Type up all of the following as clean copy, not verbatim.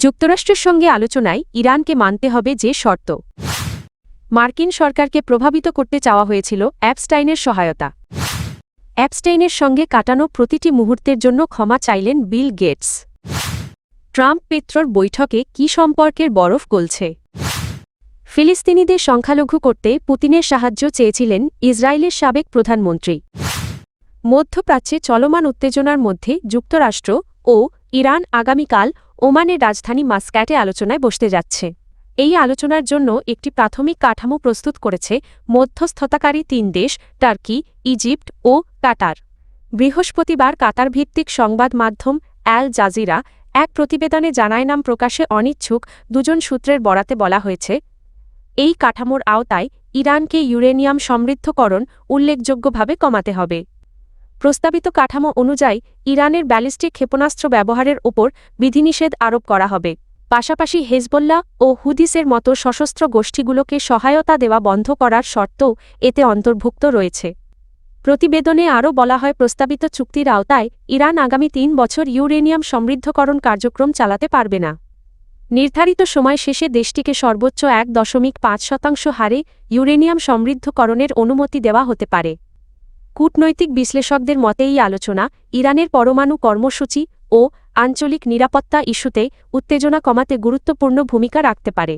যুক্তরাষ্ট্রের সঙ্গে আলোচনায় ইরানকে মানতে হবে যে শর্ত। মার্কিন সরকারকে প্রভাবিত করতে চাওয়া হয়েছিল অ্যাপস্টাইনের সহায়তা। অ্যাপস্টাইনের সঙ্গে কাটানো প্রতিটি মুহূর্তের জন্য ক্ষমা চাইলেন বিল গেটস। ট্রাম্প পেত্রোর বৈঠকে কি সম্পর্কের বরফ গলছে। ফিলিস্তিনিদের সংখ্যালঘু করতে পুতিনের সাহায্য চেয়েছিলেন ইসরায়েলের সাবেক প্রধানমন্ত্রী। মধ্যপ্রাচ্যে চলমান উত্তেজনার মধ্যে যুক্তরাষ্ট্র ও ইরান আগামীকাল ওমানের রাজধানী মাস্কাটে আলোচনায় বসতে যাচ্ছে। এই আলোচনার জন্য একটি প্রাথমিক কাঠামো প্রস্তুত করেছে মধ্যস্থতাকারী তিন দেশ টার্কি, ইজিপ্ট ও কাতার। বৃহস্পতিবার কাতার ভিত্তিক সংবাদ মাধ্যম অ্যাল জাজিরা এক প্রতিবেদনে জানায়, নাম প্রকাশে অনিচ্ছুক দুজন সূত্রের বরাতে বলা হয়েছে, এই কাঠামোর আওতায় ইরানকে ইউরেনিয়াম সমৃদ্ধকরণ উল্লেখযোগ্যভাবে কমাতে হবে। প্রস্তাবিত কাঠামো অনুযায়ী ইরানের ব্যালিস্টিক ক্ষেপণাস্ত্র ব্যবহারের ওপর বিধিনিষেধ আরোপ করা হবে। পাশাপাশি হেজবোল্লাহ ও হুদিসের মতো সশস্ত্র গোষ্ঠীগুলোকে সহায়তা দেওয়া বন্ধ করার শর্তও এতে অন্তর্ভুক্ত রয়েছে। প্রতিবেদনে আরও বলা হয়, প্রস্তাবিত চুক্তির আওতায় ইরান আগামী ৩ বছর ইউরেনিয়াম সমৃদ্ধকরণ কার্যক্রম চালাতে পারবে না। নির্ধারিত সময় শেষে দেশটিকে সর্বোচ্চ ১.৫% হারে ইউরেনিয়াম সমৃদ্ধকরণের অনুমতি দেওয়া হতে পারে। কূটনৈতিক বিশ্লেষকদের মতে এই আলোচনা ইরানের পরমাণু কর্মসূচি ও আঞ্চলিক নিরাপত্তা ইস্যুতে উত্তেজনা কমাতে গুরুত্বপূর্ণ ভূমিকা রাখতে পারে।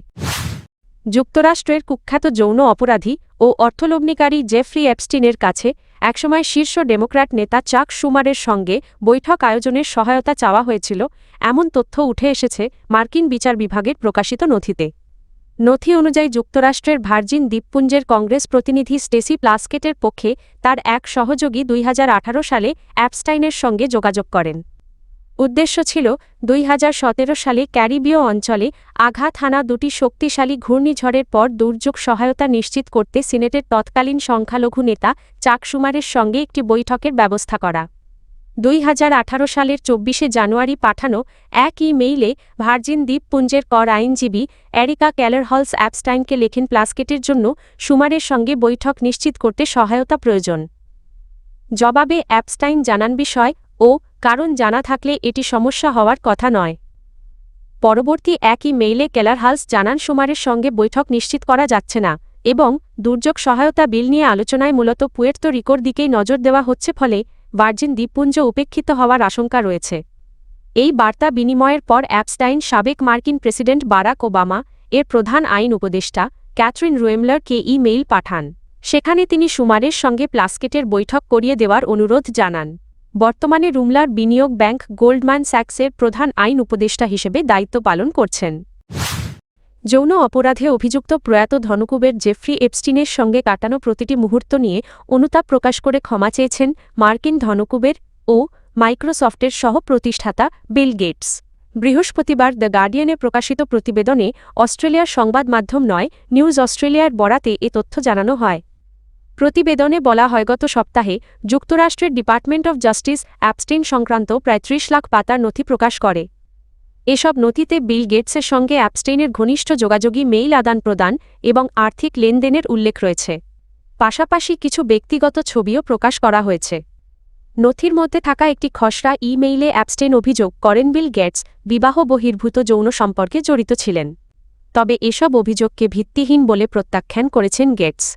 যুক্তরাষ্ট্রের কুখ্যাত যৌন অপরাধী ও অর্থলগ্নিকারী জেফ্রি এপস্টিনের কাছে একসময় শীর্ষ ডেমোক্র্যাট নেতা চাক শুমারের সঙ্গে বৈঠক আয়োজনের সহায়তা চাওয়া হয়েছিল, এমন তথ্য উঠে এসেছে মার্কিন বিচার বিভাগের প্রকাশিত নথিতে। নথি অনুযায়ী যুক্তরাষ্ট্রের ভার্জিন দ্বীপপুঞ্জের কংগ্রেস প্রতিনিধি স্টেসি প্লাস্কেটের পক্ষে তার এক সহযোগী ২০১৮ সালে অ্যাপস্টাইনের সঙ্গে যোগাযোগ করেন। উদ্দেশ্য ছিল ২০১৭ সালে ক্যারিবীয় অঞ্চলে আঘাত হানা দুটি শক্তিশালী ঘূর্ণিঝড়ের পর দুর্যোগ সহায়তা নিশ্চিত করতে সিনেটের তৎকালীন সংখ্যালঘু নেতা চাক শুমারের সঙ্গে একটি বৈঠকের ব্যবস্থা করা। ২০১৮ সালের ২৪শে জানুয়ারি পাঠানো এক ইমেইলে ভার্জিন দ্বীপপুঞ্জের কর আইনজীবী এরিকা ক্যালারহলস অ্যাপস্টাইনকে লেখেন, প্লাস্কেটের জন্য শুমারের সঙ্গে বৈঠক নিশ্চিত করতে সহায়তা প্রয়োজন। জবাবে অ্যাপস্টাইন জানান, বিষয় ও কারণ জানা থাকলে এটি সমস্যা হওয়ার কথা নয়। পরবর্তী এক ইমেইলে ক্যালারহলস জানান, শুমারের সঙ্গে বৈঠক নিশ্চিত করা যাচ্ছে না এবং দুর্যোগ সহায়তা বিল নিয়ে আলোচনায় মূলত পুয়ের্তো রিকোর দিকেই নজর দেওয়া হচ্ছে, ফলে ভার্জিন দ্বীপপুঞ্জ উপেক্ষিত হওয়ার আশঙ্কা রয়েছে। এই বার্তা বিনিময়ের পর অ্যাপস্টাইন সাবেক মার্কিন প্রেসিডেন্ট বারাক ওবামা এর প্রধান আইন উপদেষ্টা ক্যাথরিন রুয়েমলারকে ইমেইল পাঠান। সেখানে তিনি শুমারের সঙ্গে প্লাস্কেটের বৈঠক করিয়ে দেওয়ার অনুরোধ জানান। বর্তমানে রুমলার বিনিয়োগ ব্যাংক গোল্ডম্যান স্যাক্সের প্রধান আইন উপদেষ্টা হিসেবে দায়িত্ব পালন করছেন। যৌন অপরাধে অভিযুক্ত প্রয়াত ধনকুবের জেফ্রি এপস্টিনের সঙ্গে কাটানো প্রতিটি মুহূর্ত নিয়ে অনুতাপ প্রকাশ করে ক্ষমা চেয়েছেন মার্কিন ধনকুবের ও মাইক্রোসফটের সহ প্রতিষ্ঠাতা বিল গেটস। বৃহস্পতিবার দ্য গার্ডিয়ানে প্রকাশিত প্রতিবেদনে অস্ট্রেলিয়ার সংবাদ মাধ্যম নয় নিউজ অস্ট্রেলিয়ার বরাতে এ তথ্য জানানো হয়। প্রতিবেদনে বলা হয়, গত সপ্তাহে যুক্তরাষ্ট্রের ডিপার্টমেন্ট অব জাস্টিস অ্যাপস্টাইন সংক্রান্ত প্রায় ৩০ লাখ পাতার নথি প্রকাশ করে। এসব নথিতে বিল গেটসের সঙ্গে অ্যাপস্টাইনের ঘনিষ্ঠ যোগাযোগী মেইল আদান-প্রদান এবং আর্থিক লেনদেনের উল্লেখ রয়েছে। পাশাপাশি কিছু ব্যক্তিগত ছবিও প্রকাশ করা হয়েছে। নথির মধ্যে থাকা একটি খসড়া ইমেইলে অ্যাপস্টাইন অভিযোগ করেন, বিল গেটস বিবাহ বহির্ভূত যৌন সম্পর্কে জড়িত ছিলেন। তবে এসব অভিযোগকে ভিত্তিহীন বলে প্রত্যাখ্যান করেছেন গেটস।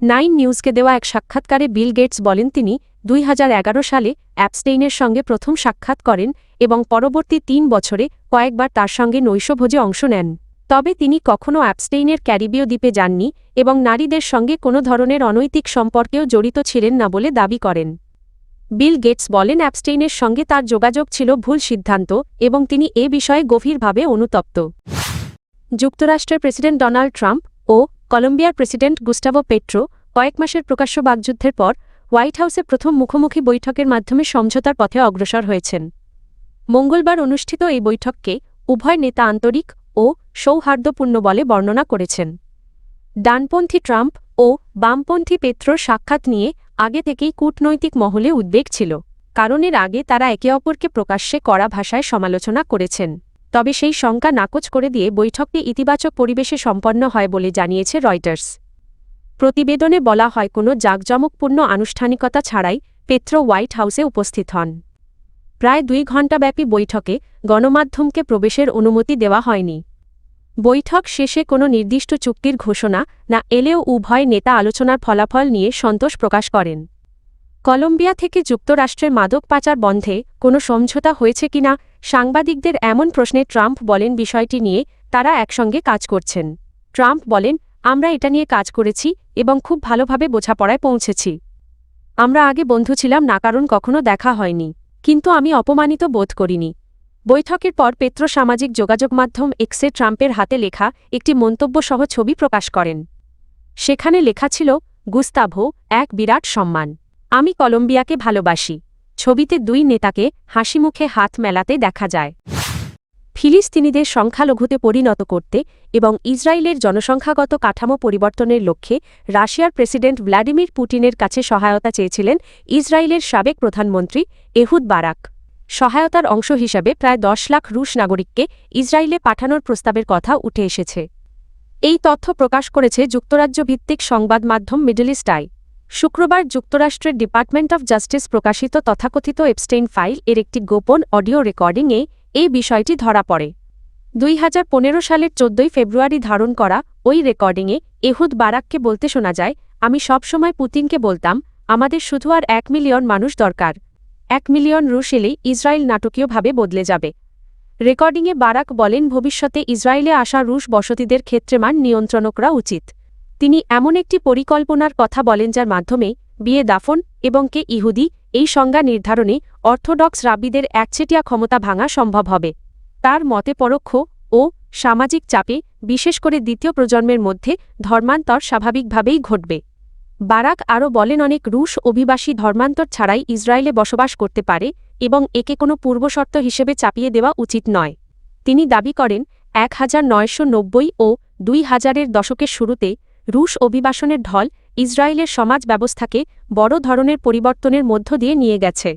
9 নিউজকে দেওয়া এক সাক্ষাৎকারে বিল গেটস বলেন, তিনি ২০১১ সালে অ্যাপস্টাইনের সঙ্গে প্রথম সাক্ষাৎ করেন এবং পরবর্তী ৩ বছরে কয়েকবার তার সঙ্গে নৈশভোজে অংশ নেন। তবে তিনি কখনও অ্যাপস্টাইনের ক্যারিবীয় দ্বীপে যাননি এবং নারীদের সঙ্গে কোনো ধরনের অনৈতিক সম্পর্কেও জড়িত ছিলেন না বলে দাবি করেন। বিল গেটস বলেন, অ্যাপস্টাইনের সঙ্গে তার যোগাযোগ ছিল ভুল সিদ্ধান্ত এবং তিনি এ বিষয়ে গভীরভাবে অনুতপ্ত। যুক্তরাষ্ট্রের প্রেসিডেন্ট ডোনাল্ড ট্রাম্প ও কলম্বিয়ার প্রেসিডেন্ট গুস্টাভো পেট্রো কয়েক মাসের প্রকাশ্য বাকযুদ্ধের পর হোয়াইট হাউসে প্রথম মুখোমুখি বৈঠকের মাধ্যমে সমঝোতার পথে অগ্রসর হয়েছেন। মঙ্গলবার অনুষ্ঠিত এই বৈঠককে উভয় নেতা আন্তরিক ও সৌহার্দ্যপূর্ণ বলে বর্ণনা করেছেন। ডানপন্থী ট্রাম্প ও বামপন্থী পেট্রোর সাক্ষাৎ নিয়ে আগে থেকেই কূটনৈতিক মহলে উদ্বেগ ছিল, কারণ এর আগে তারা একে অপরকে প্রকাশ্যে কড়া ভাষায় সমালোচনা করেছেন। তবে সেই শঙ্কা নাকচ করে দিয়ে বৈঠকটি ইতিবাচক পরিবেশে সম্পন্ন হয় বলে জানিয়েছে রয়টার্স। প্রতিবেদনে বলা হয়, কোনো জাঁকজমকপূর্ণ আনুষ্ঠানিকতা ছাড়াই পেট্রো হোয়াইট হাউসে উপস্থিত হন। প্রায় 2 ঘণ্টাব্যাপী বৈঠকে গণমাধ্যমকে প্রবেশের অনুমতি দেওয়া হয়নি। বৈঠক শেষে কোনো নির্দিষ্ট চুক্তির ঘোষণা না এলেও উভয় নেতা আলোচনার ফলাফল নিয়ে সন্তোষ প্রকাশ করেন। কলম্বিয়া থেকে যুক্তরাষ্ট্রের মাদক পাচার বন্ধে কোনো সমঝোতা হয়েছে কিনা সাংবাদিকদের এমন প্রশ্নে ট্রাম্প বলেন বিষয়টি নিয়ে তারা একসঙ্গে কাজ করছেন। ট্রাম্প বলেন, আমরা এটা নিয়ে কাজ করেছি এবং খুব ভালোভাবে বোঝাপড়ায় পৌঁছেছি। আমরা আগে বন্ধু ছিলাম না কারণ কখনো দেখা হয়নি, কিন্তু আমি অপমানিত বোধ করিনি। বৈঠকের পর পেত্রো সামাজিক যোগাযোগ মাধ্যম এক্সে ট্রাম্পের হাতে লেখা একটি মন্তব্যসহ ছবি প্রকাশ করেন। সেখানে লেখা ছিল, গুস্তাভো, এক বিরাট সম্মান। আমি কলম্বিয়াকে ভালোবাসি। ছবিতে 2 নেতাকে হাসিমুখে হাত মেলাতে দেখা যায়। ফিলিস্তিনিদের সংখ্যালঘুতে পরিণত করতে এবং ইসরায়েলের জনসংখ্যাগত কাঠামো পরিবর্তনের লক্ষ্যে রাশিয়ার প্রেসিডেন্ট ভ্লাদিমির পুতিনের কাছে সহায়তা চেয়েছিলেন ইসরায়েলের সাবেক প্রধানমন্ত্রী এহুদ বারাক। সহায়তার অংশ হিসাবে প্রায় 10 লাখ রুশ নাগরিককে ইসরায়েলে পাঠানোর প্রস্তাবের কথা উঠে এসেছে। এই তথ্য প্রকাশ করেছে যুক্তরাজ্য ভিত্তিক সংবাদ মাধ্যম মিডল ইস্ট আই। শুক্রবার যুক্তরাষ্ট্রের ডিপার্টমেন্ট অফ জাস্টিস প্রকাশিত তথাকথিত এপস্টেইন ফাইল এর একটি গোপন অডিও রেকর্ডিংয়ে এই বিষয়টি ধরা পড়ে। 2015 সালের 14 ফেব্রুয়ারি ধারণ করা ওই রেকর্ডিংয়ে এহুদ বারাককে বলতে শোনা যায়, আমি সবসময় পুতিনকে বলতাম, আমাদের শুধু আর 1 মিলিয়ন মানুষ দরকার। 1 মিলিয়ন রুশ এলেই ইসরায়েল নাটকীয়ভাবে বদলে যাবে। রেকর্ডিংয়ে বারাক বলেন, ভবিষ্যতে ইসরায়েলে আসা রুশ বসতিদের ক্ষেত্রে মান নিয়ন্ত্রণ করা উচিত। তিনি এমন একটি পরিকল্পনার কথা বলেন যার মাধ্যমে বিয়ে দাফন এবং কে ইহুদি এই সংজ্ঞা নির্ধারণে অর্থোডক্স রাব্বিদের একচেটিয়া ক্ষমতা ভাঙা সম্ভব হবে। তার মতে পরোক্ষ ও সামাজিক চাপে বিশেষ করে দ্বিতীয় প্রজন্মের মধ্যে ধর্মান্তর স্বাভাবিকভাবেই ঘটবে। বারাক আরও বলেন, অনেক রুশ অভিবাসী ধর্মান্তর ছাড়াই ইসরায়েলে বসবাস করতে পারে এবং একে কোনো পূর্বশর্ত হিসেবে চাপিয়ে দেওয়া উচিত নয়। তিনি দাবি করেন, 1990 ও 2000-এর দশকের শুরুতে রুশ অভিবাসনের ঢল ইসরায়েলের সমাজ ব্যবস্থাকে বড় ধরনের পরিবর্তনের মধ্য দিয়ে নিয়ে গেছে।